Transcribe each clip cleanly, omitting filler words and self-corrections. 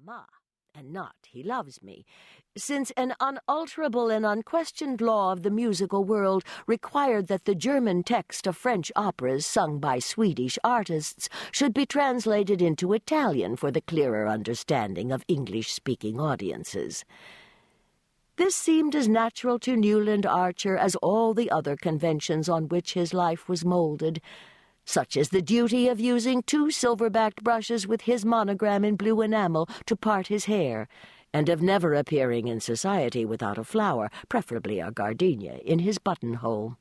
Mama, and not he loves me, since an unalterable and unquestioned law of the musical world required that the German text of French operas sung by Swedish artists should be translated into Italian for the clearer understanding of English-speaking audiences. This seemed as natural to Newland Archer as all the other conventions on which his life was molded, such as the duty of using 2 silver-backed brushes with his monogram in blue enamel to part his hair, and of never appearing in society without a flower, preferably a gardenia, in his buttonhole.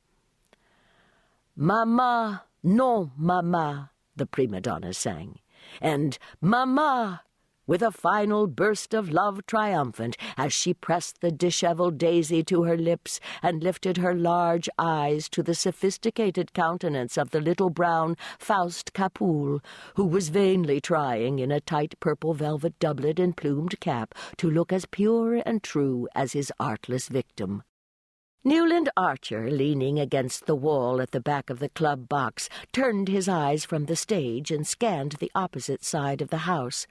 "Mama, non, mama," the prima donna sang, and "Mama," with a final burst of love triumphant as she pressed the disheveled daisy to her lips and lifted her large eyes to the sophisticated countenance of the little brown Faust Capoul, who was vainly trying in a tight purple velvet doublet and plumed cap to look as pure and true as his artless victim. Newland Archer, leaning against the wall at the back of the club box, turned his eyes from the stage and scanned the opposite side of the house.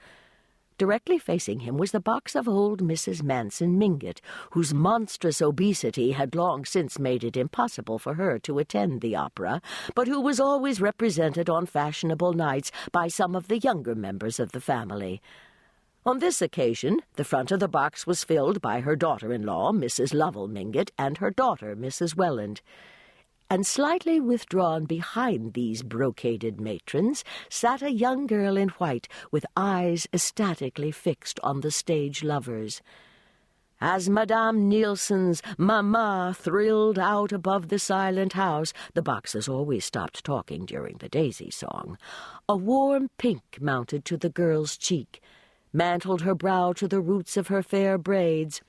Directly facing him was the box of old Mrs. Manson Mingott, whose monstrous obesity had long since made it impossible for her to attend the opera, but who was always represented on fashionable nights by some of the younger members of the family. On this occasion, the front of the box was filled by her daughter-in-law, Mrs. Lovell Mingott, and her daughter, Mrs. Welland. And slightly withdrawn behind these brocaded matrons sat a young girl in white with eyes ecstatically fixed on the stage lovers. As Madame Nielsen's "Mama" thrilled out above the silent house, the boxes always stopped talking during the daisy song. A warm pink mounted to the girl's cheek, mantled her brow to the roots of her fair braids,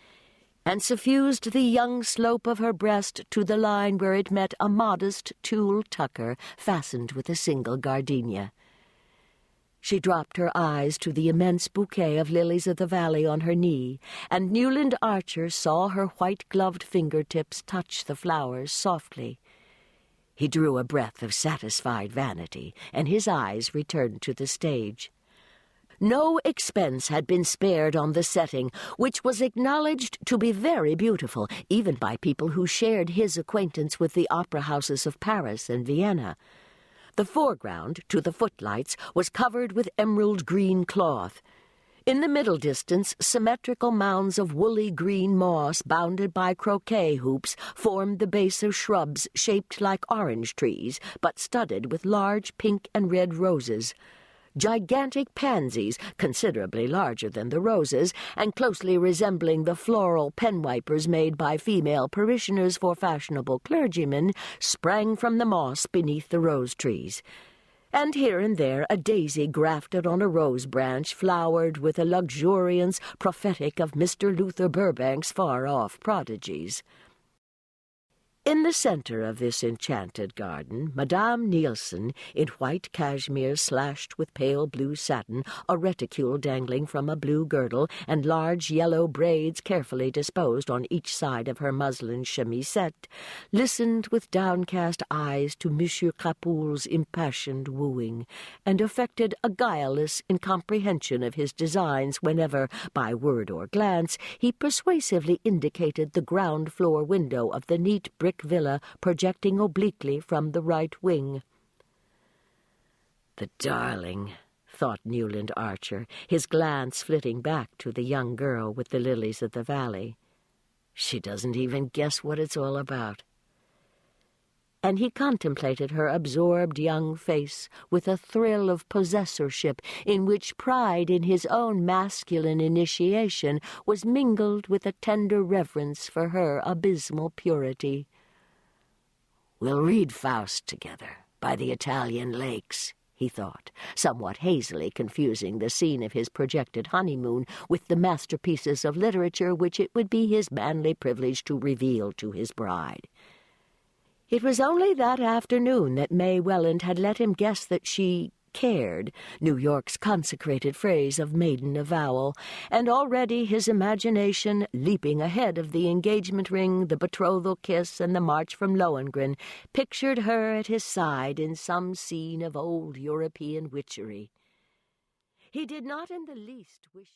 and suffused the young slope of her breast to the line where it met a modest tulle tucker fastened with a single gardenia. She dropped her eyes to the immense bouquet of lilies of the valley on her knee, and Newland Archer saw her white-gloved fingertips touch the flowers softly. He drew a breath of satisfied vanity, and his eyes returned to the stage. No expense had been spared on the setting, which was acknowledged to be very beautiful, even by people who shared his acquaintance with the opera houses of Paris and Vienna. The foreground, to the footlights, was covered with emerald green cloth. In the middle distance, symmetrical mounds of woolly green moss, bounded by croquet hoops, formed the base of shrubs shaped like orange trees, but studded with large pink and red roses. Gigantic pansies, considerably larger than the roses, and closely resembling the floral pen-wipers made by female parishioners for fashionable clergymen, sprang from the moss beneath the rose trees. And here and there a daisy grafted on a rose branch flowered with a luxuriance prophetic of Mr. Luther Burbank's far-off prodigies. In the center of this enchanted garden, Madame Nielsen, in white cashmere slashed with pale blue satin, a reticule dangling from a blue girdle, and large yellow braids carefully disposed on each side of her muslin chemisette, listened with downcast eyes to Monsieur Capoul's impassioned wooing, and affected a guileless incomprehension of his designs whenever, by word or glance, he persuasively indicated the ground-floor window of the neat brick villa projecting obliquely from the right wing. "The darling," thought Newland Archer, his glance flitting back to the young girl with the lilies of the valley. "She doesn't even guess what it's all about." And he contemplated her absorbed young face with a thrill of possessorship in which pride in his own masculine initiation was mingled with a tender reverence for her abysmal purity. "We'll read Faust together, by the Italian lakes," he thought, somewhat hazily confusing the scene of his projected honeymoon with the masterpieces of literature which it would be his manly privilege to reveal to his bride. It was only that afternoon that May Welland had let him guess that she cared, New York's consecrated phrase of maiden avowal, and already his imagination, leaping ahead of the engagement ring, the betrothal kiss, and the march from Lohengrin, pictured her at his side in some scene of old European witchery. He did not in the least wish